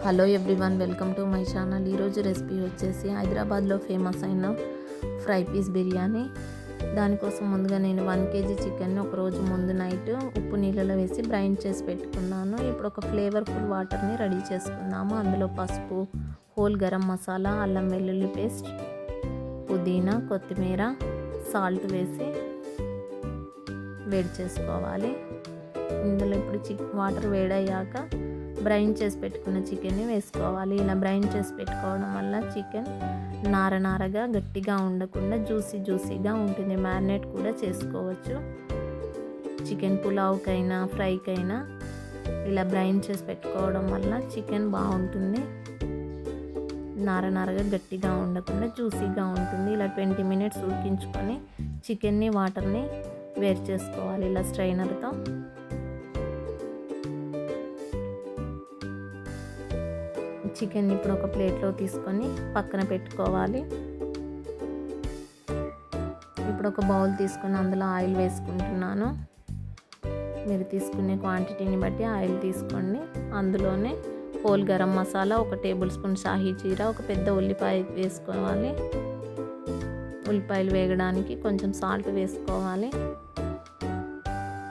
Hello everyone, welcome to my channel. ఈరోజు recipe వచ్చేసి హైదరాబాద్లో ఫేమస్ అయిన ఫ్రై పీస్ బిర్యానీ. దానికోసం ముందుగా నేను 1 kg చికెన్ని ఒకరోజు ముందు నైట్ ఉప్పు నీళ్ళలో వేసి బ్రైండ్ చేసి పెట్టుకున్నాను. ఇప్పుడు ఒక ఫ్లేవర్ఫుల్ వాటర్ని రెడీ చేసుకుందాము. అందులో పసుపు, హోల్ గరం మసాలా, అల్లం వెల్లుల్లి పేస్ట్, పుదీనా, కొత్తిమీర, సాల్ట్ వేసి వేడి చేసుకోవాలి. ఇందులో ఇప్పుడు వాటర్ వేడయ్యాక బ్రైన్ చేసి పెట్టుకున్న చికెన్ని వేసుకోవాలి. ఇలా బ్రైన్ చేసి పెట్టుకోవడం వల్ల చికెన్ నారగా గట్టిగా ఉండకుండా జ్యూసీగా ఉంటుంది. మ్యారినేట్ కూడా చేసుకోవచ్చు. చికెన్ పులావ్కైనా ఫ్రైకైనా ఇలా బ్రైన్ చేసి పెట్టుకోవడం వల్ల చికెన్ బాగుంటుంది. నారగా గట్టిగా ఉండకుండా జ్యూసీగా ఉంటుంది. ఇలా 20 minutes ఉడికించుకొని చికెన్ని వాటర్ని వేరు చేసుకోవాలి ఇలా స్ట్రైనర్తో. చికెన్ ఇప్పుడు ఒక ప్లేట్లో తీసుకొని పక్కన పెట్టుకోవాలి. ఇప్పుడు ఒక బౌల్ తీసుకొని అందులో ఆయిల్ వేసుకుంటున్నాను. మీరు తీసుకునే క్వాంటిటీని బట్టి ఆయిల్ తీసుకోండి. అందులోనే హోల్ గరం మసాలా, 1 tablespoon షాహీ జీరా, ఒక పెద్ద ఉల్లిపాయ వేసుకోవాలి. ఉల్లిపాయలు వేగడానికి కొంచెం సాల్ట్ వేసుకోవాలి.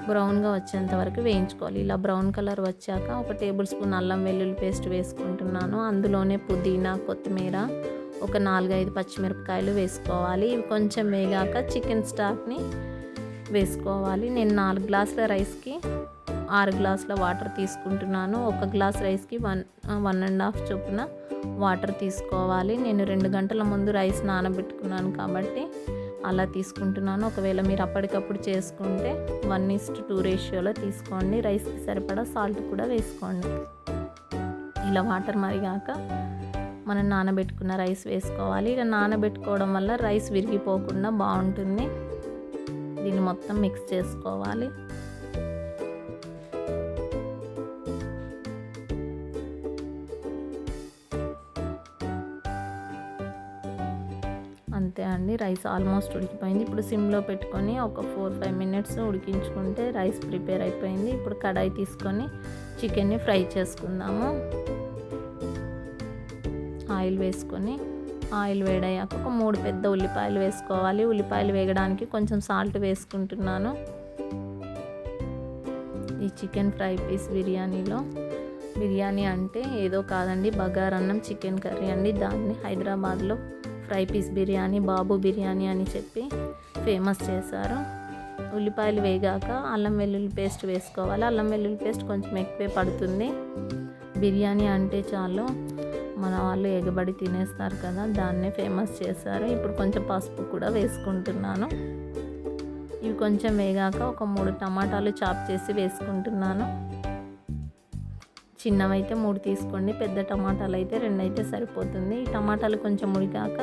బ్రౌన్గా వచ్చేంత వరకు వేయించుకోవాలి. ఇలా బ్రౌన్ కలర్ వచ్చాక 1 tablespoon అల్లం వెల్లుల్లి పేస్ట్ వేసుకుంటున్నాను. అందులోనే పుదీనా, కొత్తిమీర, ఒక 4-5 పచ్చిమిరపకాయలు వేసుకోవాలి. ఇవి కొంచెం వేగాక చికెన్ స్టాక్ని వేసుకోవాలి. నేను 4 గ్లాసుల రైస్కి 6 గ్లాసుల వాటర్ తీసుకుంటున్నాను. 1 గ్లాస్ రైస్కి 1.5 చొప్పున వాటర్ తీసుకోవాలి. నేను 2 గంటల ముందు రైస్ నానబెట్టుకున్నాను కాబట్టి అలా తీసుకుంటున్నాను. ఒకవేళ మీరు అప్పటికప్పుడు చేసుకుంటే 1:2 రేషియోలో తీసుకోండి. రైస్కి సరిపడా సాల్ట్ కూడా వేసుకోండి. ఇలా వాటర్ మరిగాక మనం నానబెట్టుకున్న రైస్ వేసుకోవాలి. ఇలా నానబెట్టుకోవడం వల్ల రైస్ విరిగిపోకుండా బాగుంటుంది. దీన్ని మొత్తం మిక్స్ చేసుకోవాలి. అంతే అండి, రైస్ ఆల్మోస్ట్ ఉడికిపోయింది. ఇప్పుడు సిమ్లో పెట్టుకొని ఒక 4-5 minutes ఉడికించుకుంటే రైస్ ప్రిపేర్ అయిపోయింది. ఇప్పుడు కడాయి తీసుకొని చికెన్ని ఫ్రై చేసుకుందాము. ఆయిల్ వేసుకొని ఆయిల్ వేడయ్యాక ఒక 3 పెద్ద ఉల్లిపాయలు వేసుకోవాలి. ఉల్లిపాయలు వేగడానికి కొంచెం సాల్ట్ వేసుకుంటున్నాను. ఈ చికెన్ ఫ్రై పీస్ బిర్యానీ అంటే ఏదో కాదండి, బగారన్నం చికెన్ కర్రీ అండి. దాన్ని హైదరాబాద్లో ఫ్రై పీస్ బిర్యానీ, బాబు బిర్యానీ అని చెప్పి ఫేమస్ చేశారు. ఉల్లిపాయలు వేగాక అల్లం వెల్లుల్లి పేస్ట్ వేసుకోవాలి. అల్లం వెల్లుల్లి పేస్ట్ కొంచెం ఎక్కువే పడుతుంది. బిర్యానీ అంటే చాలు మన వాళ్ళు ఎగబడి తినేస్తారు కదా, దాన్నే ఫేమస్ చేశారు. ఇప్పుడు కొంచెం పసుపు కూడా వేసుకుంటున్నాను. ఇవి కొంచెం వేగాక ఒక 3 టమాటాలు చాప్ చేసి వేసుకుంటున్నాను. చిన్నవైతే 3 తీసుకోండి, పెద్ద టమాటాలు అయితే 2 అయితే సరిపోతుంది. ఈ టమాటాలు కొంచెం ఉడికాక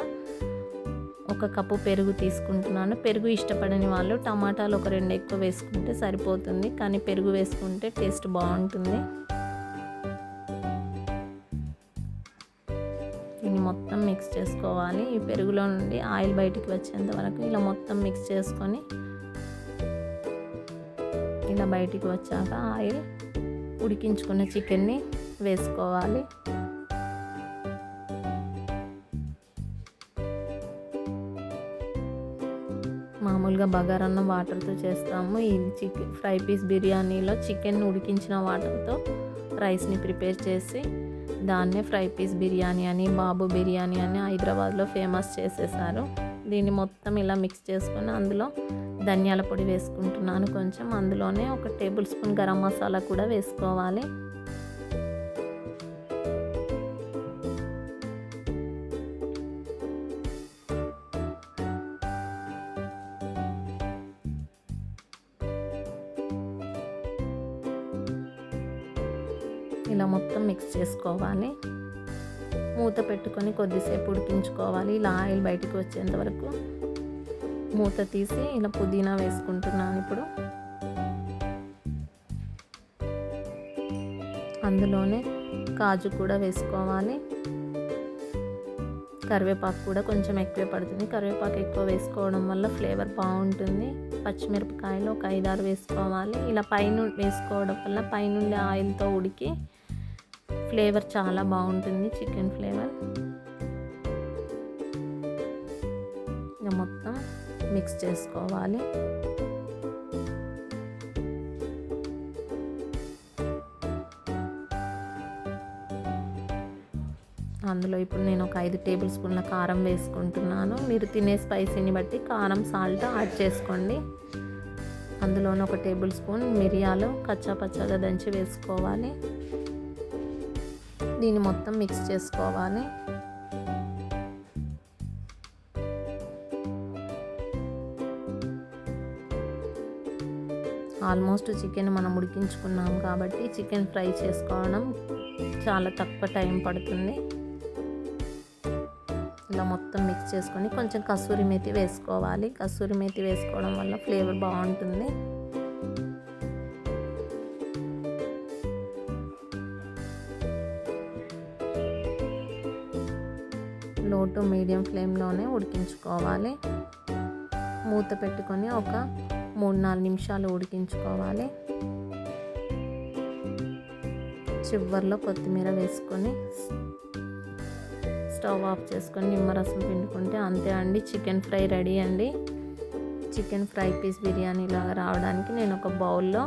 1 కప్పు పెరుగు తీసుకుంటున్నాను. పెరుగు ఇష్టపడని వాళ్ళు టమాటాలు ఒక 2 ఎక్కువ వేసుకుంటే సరిపోతుంది, కానీ పెరుగు వేసుకుంటే టేస్ట్ బాగుంటుంది. దీన్ని మొత్తం మిక్స్ చేసుకోవాలి. ఈ పెరుగులో నుండి ఆయిల్ బయటికి వచ్చేంత వరకు ఇలా మొత్తం మిక్స్ చేసుకొని ఇలా బయటికి వచ్చాక ఆయిల్ ఉడికించుకున్న చికెన్ని వేసుకోవాలి. మామూలుగా బగారన్నం వాటర్తో చేస్తాము. ఈ ఫ్రై పీస్ బిర్యానీలో చికెన్ ఉడికించిన వాటర్తో రైస్ని ప్రిపేర్ చేసి దాన్నే ఫ్రై పీస్ బిర్యానీ అని, బాబు బిర్యానీ అని హైదరాబాద్లో ఫేమస్ చేసేసారు. దీన్ని మొత్తం ఇలా మిక్స్ చేసుకొని అందులో ధనియాల పొడి వేసుకుంటున్నాను కొంచెం. అందులోనే 1 tablespoon గరం మసాలా కూడా వేసుకోవాలి. ఇలా మొత్తం మిక్స్ చేసుకోవాలి. మూత పెట్టుకొని కొద్దిసేపు ఉడికించుకోవాలి. ఇలా ఆయిల్ బయటికి వచ్చేంత వరకు మూత తీసి ఇలా పుదీనా వేసుకుంటున్నాను. ఇప్పుడు అందులోనే కాజు కూడా వేసుకోవాలి. కరివేపాకు కూడా కొంచెం ఎక్కువే పడుతుంది. కరివేపాకు ఎక్కువ వేసుకోవడం వల్ల ఫ్లేవర్ బాగుంటుంది. పచ్చిమిరపకాయలు ఒక 5-6 వేసుకోవాలి. ఇలా పైన వేసుకోవడం వల్ల పైనుండి ఆయిల్తో ఉడికి ఫ్లేవర్ చాలా బాగుంటుంది, చికెన్ ఫ్లేవర్. ఇంకా మొత్తం మిక్స్ చేసుకోవాలి. అందులో ఇప్పుడు నేను ఒక 5 టేబుల్ స్పూన్ల కారం వేసుకుంటున్నాను. మీరు తినే స్పైసీని బట్టి కారం, సాల్ట్ యాడ్ చేసుకోండి. అందులోనే 1 టేబుల్ స్పూన్ మిరియాలు కచ్చా పచ్చగా దంచి వేసుకోవాలి. దీన్ని మొత్తం మిక్స్ చేసుకోవాలి. ఆల్మోస్ట్ చికెన్ మనం ఉడికించుకున్నాం కాబట్టి చికెన్ ఫ్రై చేసుకోవడం చాలా తక్కువ టైం పడుతుంది. ఇలా మొత్తం మిక్స్ చేసుకొని కొంచెం కసూరి మేతి వేసుకోవాలి. కసూరి మేతి వేసుకోవడం వల్ల ఫ్లేవర్ బాగుంటుంది. లో టు మీడియం ఫ్లేమ్లోనే ఉడికించుకోవాలి. మూత పెట్టుకొని ఒక 3-4 నిమిషాలు ఉడికించుకోవాలి. చివర్లో కొత్తిమీర వేసుకొని స్టవ్ ఆఫ్ చేసుకొని నిమ్మరసం పిండుకుంటే అంతే అండి, చికెన్ ఫ్రై రెడీ అండి. చికెన్ ఫ్రై పీస్ బిర్యానీ లాగా రావడానికి నేను ఒక బౌల్లో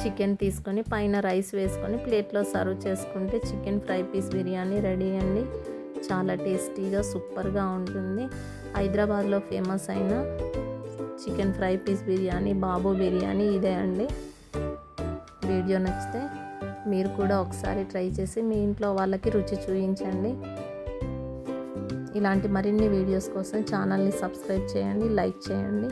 చికెన్ తీసుకొని పైన రైస్ వేసుకొని ప్లేట్లో సర్వ్ చేసుకుంటే chicken fry piece biryani ready అండి. చాలా టేస్టీగా సూపర్గా ఉంటుంది. హైదరాబాద్లో ఫేమస్ అయిన chicken fry piece biryani, Babu biryani ఇదే అండి. వీడియో నచ్చితే మీరు కూడా ఒకసారి ట్రై చేసి మీ ఇంట్లో వాళ్ళకి రుచి చూపించండి. ఇలాంటి మరిన్ని వీడియోస్ కోసం ఛానల్ని సబ్స్క్రైబ్ చేయండి, లైక్ చేయండి.